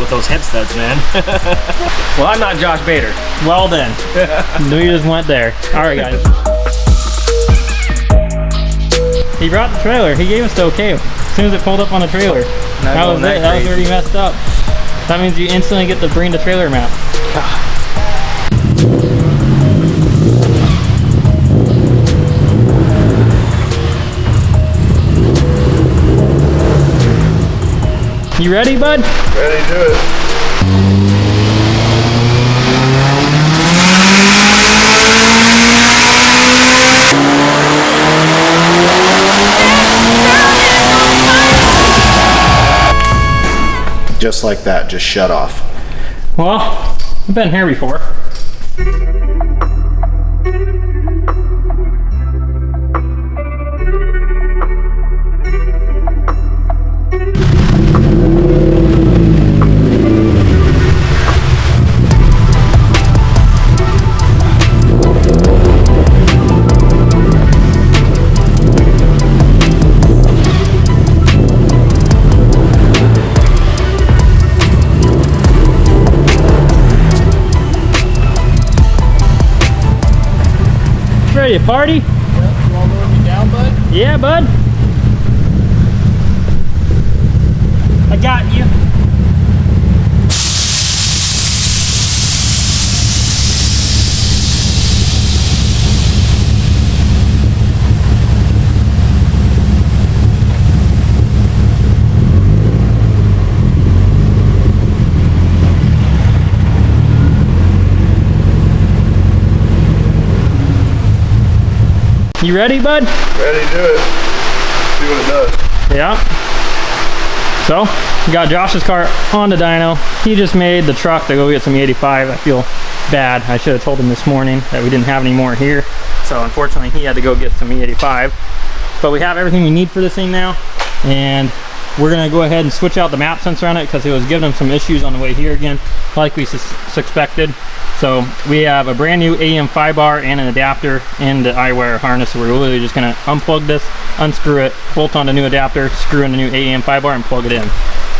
with those Headstuds, man. Well, I'm not Josh Bader. Well then, we just went there. All right, guys. He brought the trailer. He gave us the okay as soon as it pulled up on the trailer. That was it. That was where he messed up. That means you instantly get to bring the trailer map. You ready, bud? Ready to do it. Just like that, just shut off. Well, I've been here before. Ready to party? Yep. You want to lower me down, bud? Yeah, bud. I got you. You ready, bud? Ready to do it. See what it does. Yeah. So, we got Josh's car on the dyno. He just made the truck to go get some E85. I feel bad. I should have told him this morning that we didn't have any more here. So, unfortunately, he had to go get some E85. But we have everything we need for this thing now. And we're going to go ahead and switch out the map sensor on it because it was giving him some issues on the way here again, like we suspected. So we have a brand new AM 5-bar and an adapter in the iWire harness. So we're literally just going to unplug this, unscrew it, bolt on the new adapter, screw in the new AM 5-bar and plug it in.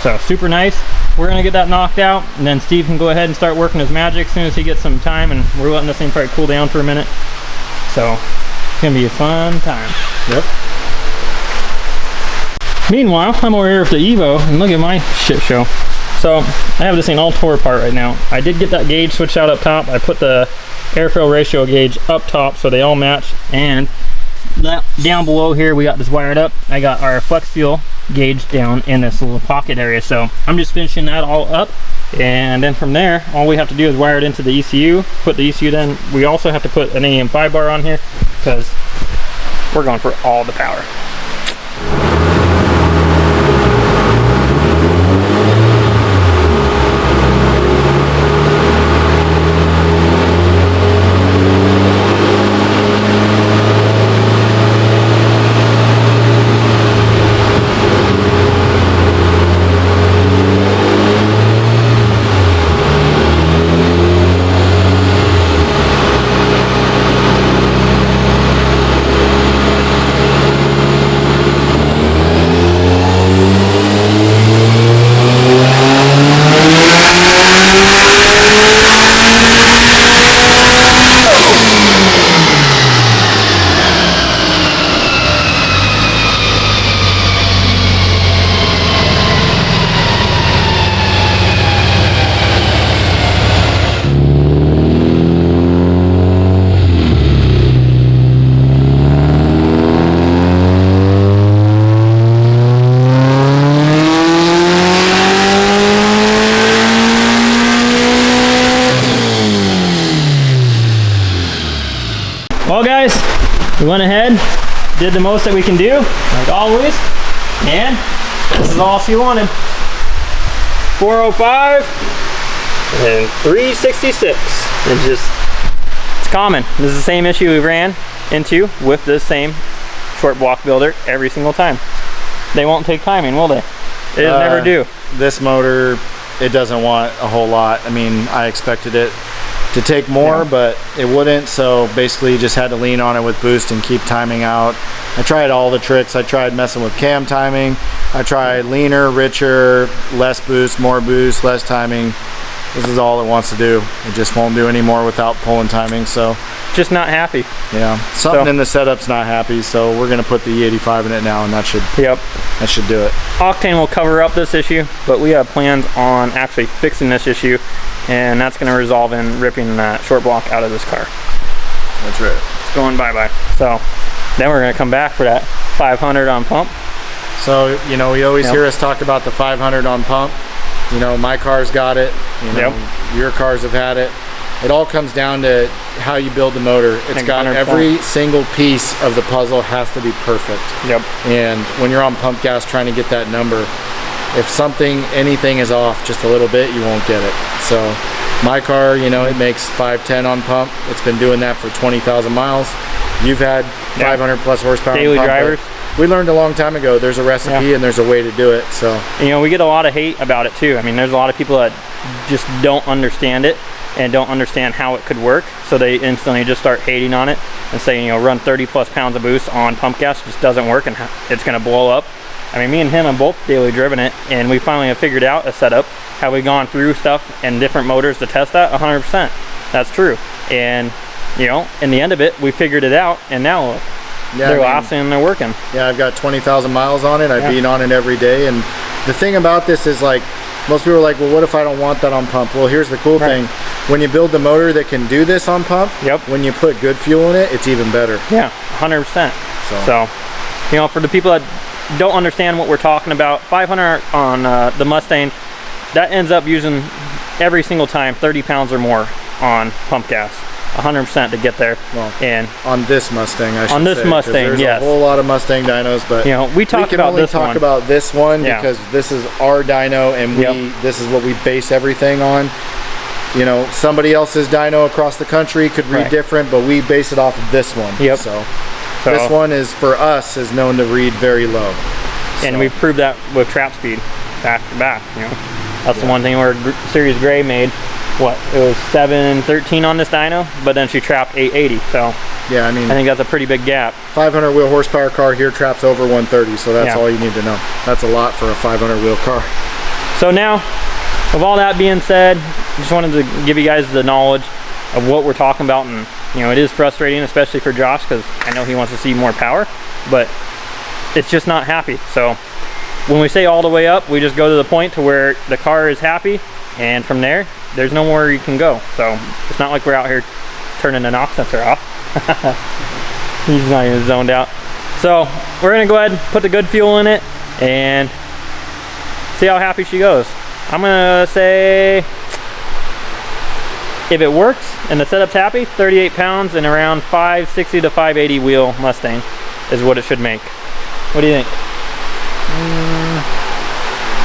So super nice. We're going to get that knocked out, and then Steve can go ahead and start working his magic as soon as he gets some time, and we're letting this thing probably cool down for a minute. So it's going to be a fun time. Yep. Meanwhile, I'm over here with the Evo, and look at my shit show. So I have this thing all tore apart right now. I did get that gauge switched out up top. I put the airfill ratio gauge up top so they all match, and that down below here we got this wired up. I got our flex fuel gauge down in this little pocket area, so I'm just finishing that all up, and then from there all we have to do is wire it into the ECU, put the ECU. Then we also have to put an AM 5-bar on here because we're going for all the power. Well guys, we went ahead, did the most that we can do, like always, and this is all she wanted. 405 and 366. It's common. This is the same issue we ran into with this same short block builder every single time. They won't take timing, will they? They just never do. This motor, it doesn't want a whole lot. I mean, I expected it to take more, but it wouldn't, so basically just had to lean on it with boost and keep timing out. I tried all the tricks. I tried messing with cam timing. I tried leaner, richer, less boost, more boost, less timing. This is all it wants to do. It just won't do any more without pulling timing, so. Just not happy. Yeah, something in the setup's not happy, so we're gonna put the E85 in it now, and that should do it. Octane will cover up this issue, but we have plans on actually fixing this issue, and that's gonna resolve in ripping that short block out of this car. That's right. It's going bye-bye. So then we're gonna come back for that 500 on pump. So, you know, we always hear us talk about the 500 on pump. You know, my car's got it, you know, your cars have had it. It all comes down to how you build the motor. It's got 100%. every single piece of the puzzle has to be perfect. Yep. And when you're on pump gas trying to get that number, if anything is off just a little bit, you won't get it. So my car, you know, it makes 510 on pump. It's been doing that for 20,000 miles. You've had 500 plus horsepower daily on pump, drivers. We learned a long time ago there's a recipe and there's a way to do it. So, you know, we get a lot of hate about it too. I mean, there's a lot of people that just don't understand it and don't understand how it could work, so they instantly just start hating on it and saying, you know, run 30 plus pounds of boost on pump gas just doesn't work and it's going to blow up. I mean, me and him have both daily driven it, and we finally have figured out a setup. Have we gone through stuff and different motors to test that? 100%. That's true. And, you know, in the end of it, we figured it out, and now they're lasting and they're working. Yeah, I've got 20,000 miles on it. I've been on it every day. And the thing about this is, like, most people are like, well, what if I don't want that on pump? Well, here's the cool thing. When you build the motor that can do this on pump, when you put good fuel in it, it's even better. Yeah, 100%. So, you know, for the people that don't understand what we're talking about, 500 on the Mustang, that ends up using every single time 30 pounds or more on pump gas. 100% to get there. Well, and on this Mustang, I should say. On this Mustang, there's a whole lot of Mustang dynos, but you know, we can only talk about this one because this is our dyno, and this is what we base everything on. You know, somebody else's dyno across the country could read different, but we base it off of this one. So this one is, for us, is known to read very low. And we proved that with trap speed back to back. You know, that's the one thing where Series Gray made. What, it was 713 on this dyno, but then she trapped 880. So yeah, I mean, I think that's a pretty big gap. 500 wheel horsepower car here traps over 130, so that's all you need to know. That's a lot for a 500 wheel car. So now, with all that being said, just wanted to give you guys the knowledge of what we're talking about, and you know, it is frustrating, especially for Josh, because I know he wants to see more power, but it's just not happy. So when we say all the way up, we just go to the point to where the car is happy, and from there, there's no more you can go. So it's not like we're out here turning the knock sensor off. He's not even zoned out. So we're gonna go ahead and put the good fuel in it and see how happy she goes. I'm gonna say, if it works and the setup's happy, 38 pounds and around 560 to 580 wheel Mustang is what it should make. What do you think?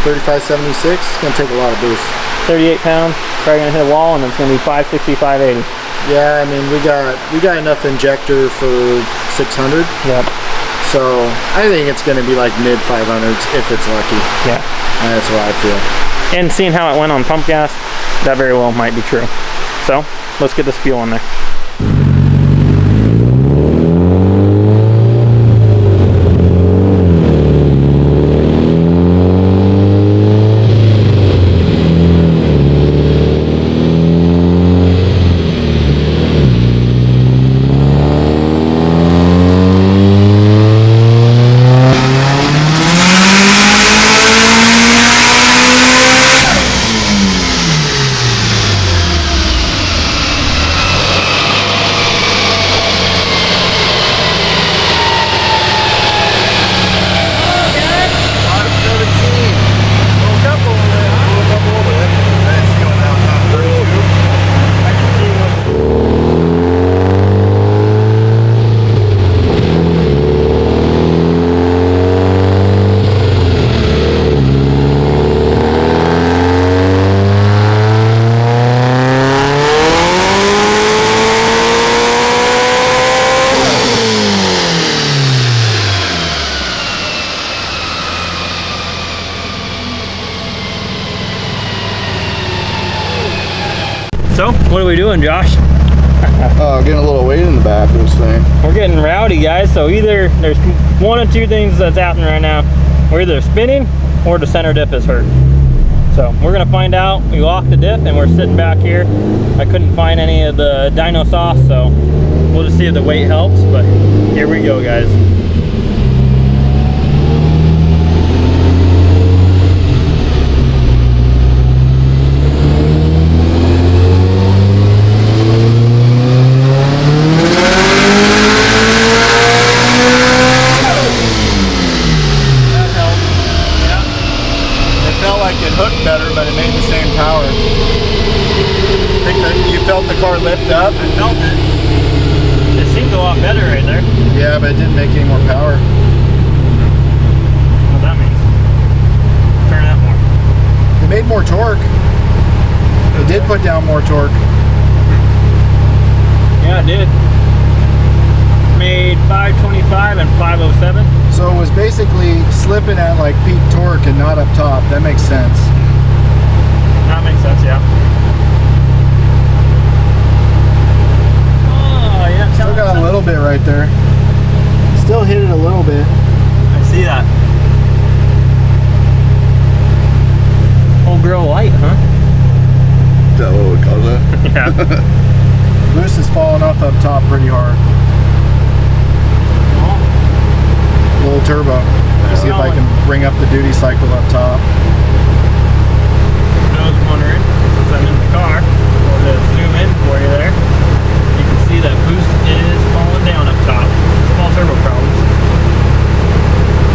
3576, it's gonna take a lot of boost. 38 pounds, probably gonna hit a wall, and it's gonna be 560, 580. Yeah, I mean, we got enough injector for 600. Yep. So I think it's gonna be like mid 500s if it's lucky. Yeah. And that's what I feel. And seeing how it went on pump gas, that very well might be true. So let's get this fuel in there. What are we doing, Josh? Getting a little weight in the back of this thing. We're getting rowdy, guys. So either there's one of two things that's happening right now. We're either spinning or the center diff is hurt. So we're gonna find out. We locked the diff and we're sitting back here. I couldn't find any of the dyno sauce, so we'll just see if the weight helps, but here we go, guys. Lift up. I felt it. It seemed a lot better right there. Yeah, but it didn't make any more power. What that means? Turn it up more. It made more torque. It did put down more torque. Yeah, it did. Made 525 and 507. So it was basically slipping at like peak torque and not up top. That makes sense. That makes sense, yeah. Still got a little bit right there. Still hit it a little bit. I see that. Old girl light, huh? Is that what we call that? Yeah. Boost is falling off up top pretty hard. Little turbo. See if I can bring up the duty cycle up top. I was wondering, since I'm in the car, we'll just zoom in for you there. You can see that boost is falling down up top. Small turbo problems.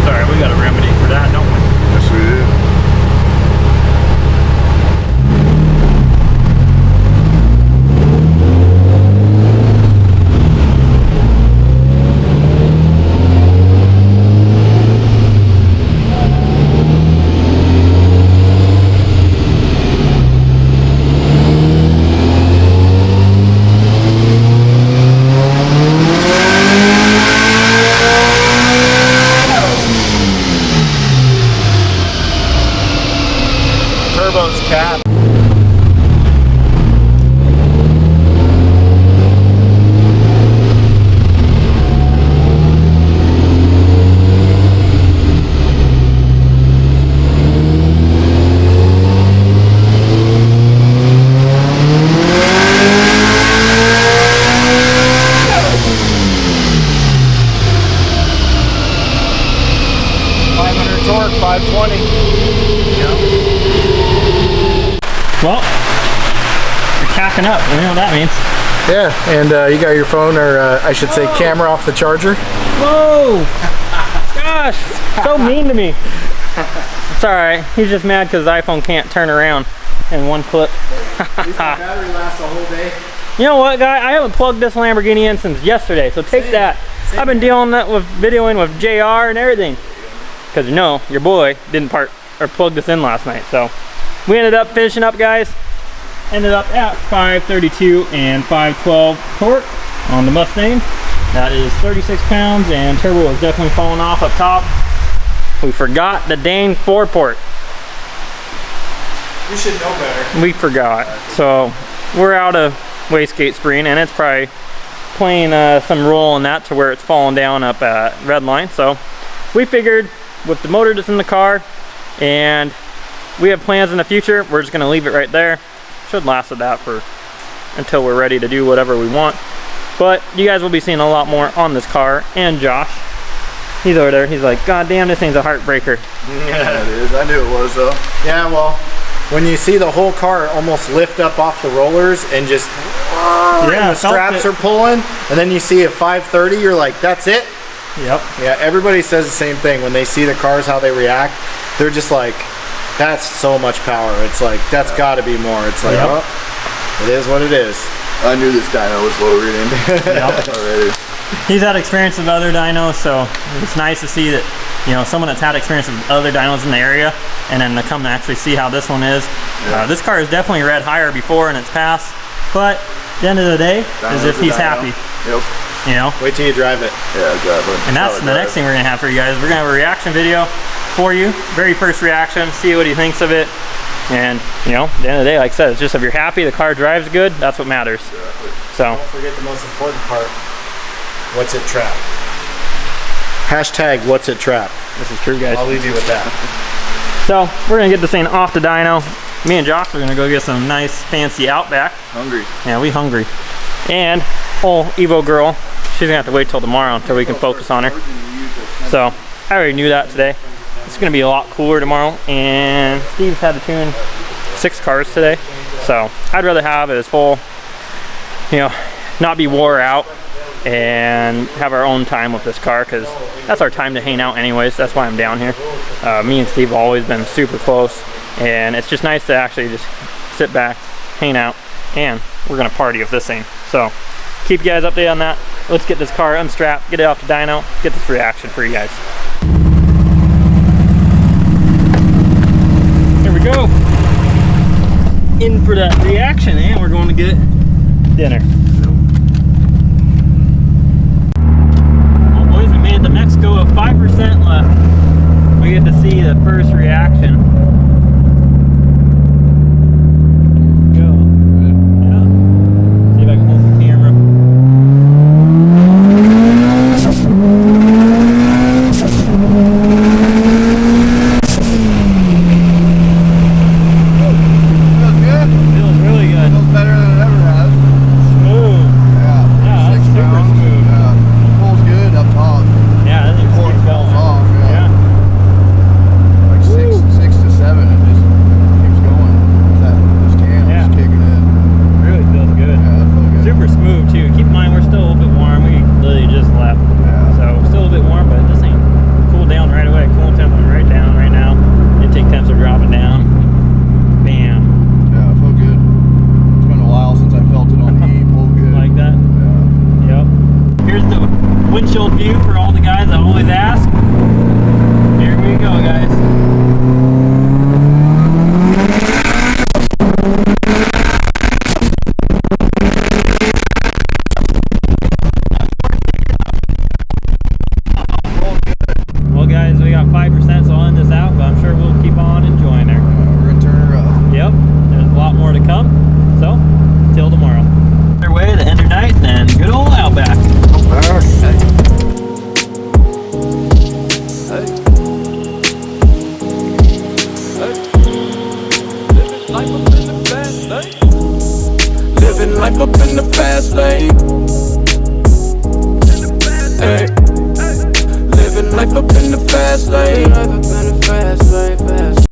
Sorry, we got a remedy for that, don't we? Yes, we do. Cap. Torque 520. Well, you're cacking up. You know what that means. Yeah, and you got your phone, or I should say camera, off the charger. Whoa! Gosh, so mean to me. It's alright. He's just mad because his iPhone can't turn around in one clip. At least my battery lasts a whole day. You know what, guy? I haven't plugged this Lamborghini in since yesterday, so take that. I've been dealing that with videoing with JR and everything. Because you know, your boy didn't plug this in last night, so. We ended up finishing up, guys. Ended up at 532 and 512 torque on the Mustang. That is 36 pounds, and turbo is definitely falling off up top. We forgot the dang 4-port. You should know better. We forgot. So we're out of wastegate spring, and it's probably playing some role in that to where it's falling down up at Redline. So we figured with the motor that's in the car, and we have plans in the future, we're just gonna leave it right there. Should last with that until we're ready to do whatever we want. But you guys will be seeing a lot more on this car. And Josh, he's over there, he's like, God damn, this thing's a heartbreaker. Yeah, it is. I knew it was though. Yeah, well, when you see the whole car almost lift up off the rollers and just and the straps are pulling, and then you see a 530, you're like, that's it? Yep. Yeah, everybody says the same thing. When they see the cars, how they react, they're just like, that's so much power. It's like, that's got to be more. It's like, oh, it is what it is. I knew this dyno was low reading already. He's had experience with other dynos, so it's nice to see that, you know, someone that's had experience with other dynos in the area, and then to come and actually see how this one is. Yeah. This car is definitely read higher before in its past, but at the end of the day, as if he's happy. Yep. You know? Wait till you drive it. Yeah, exactly. And that's the next thing we're gonna have for you guys. We're gonna have a reaction video for you. Very first reaction, see what he thinks of it. And you know, at the end of the day, like I said, it's just if you're happy, the car drives good, that's what matters. Exactly. So Don't forget the most important part. What's it trap? Hashtag what's it trap. this is true, guys. I'll leave you with that. So we're gonna get this thing off the dyno. Me and Josh are gonna go get some nice fancy Outback. Hungry. Yeah, we hungry. And old Evo girl, she's gonna have to wait till tomorrow until we can focus on her. So I already knew that today. It's gonna be a lot cooler tomorrow, and Steve's had to tune 6 cars today. So I'd rather have it as full, you know, not be wore out, and have our own time with this car, because that's our time to hang out anyways. That's why I'm down here. Me and Steve have always been super close, and it's just nice to actually just sit back, hang out, and we're gonna party with this thing. So keep you guys updated on that. Let's get this car unstrapped, get it off the dyno, get this reaction for you guys. Here we go. In for that reaction, and we're going to get dinner. Well, boys, we made the Mexico of 5% left. We get to see the first reaction. Here we go. Yeah. See if I can hold the camera. Windshield view for all the guys that always ask. Here we go, guys. Well, guys, we got 5%, so I'll end this out, but I'm sure we'll keep on enjoying her. We're gonna turn her up. Yep, there's a lot more to come. So, till tomorrow. Their way to end your night, and good old Outback. Living life up in the fast lane. Hey. Living life up in the fast lane.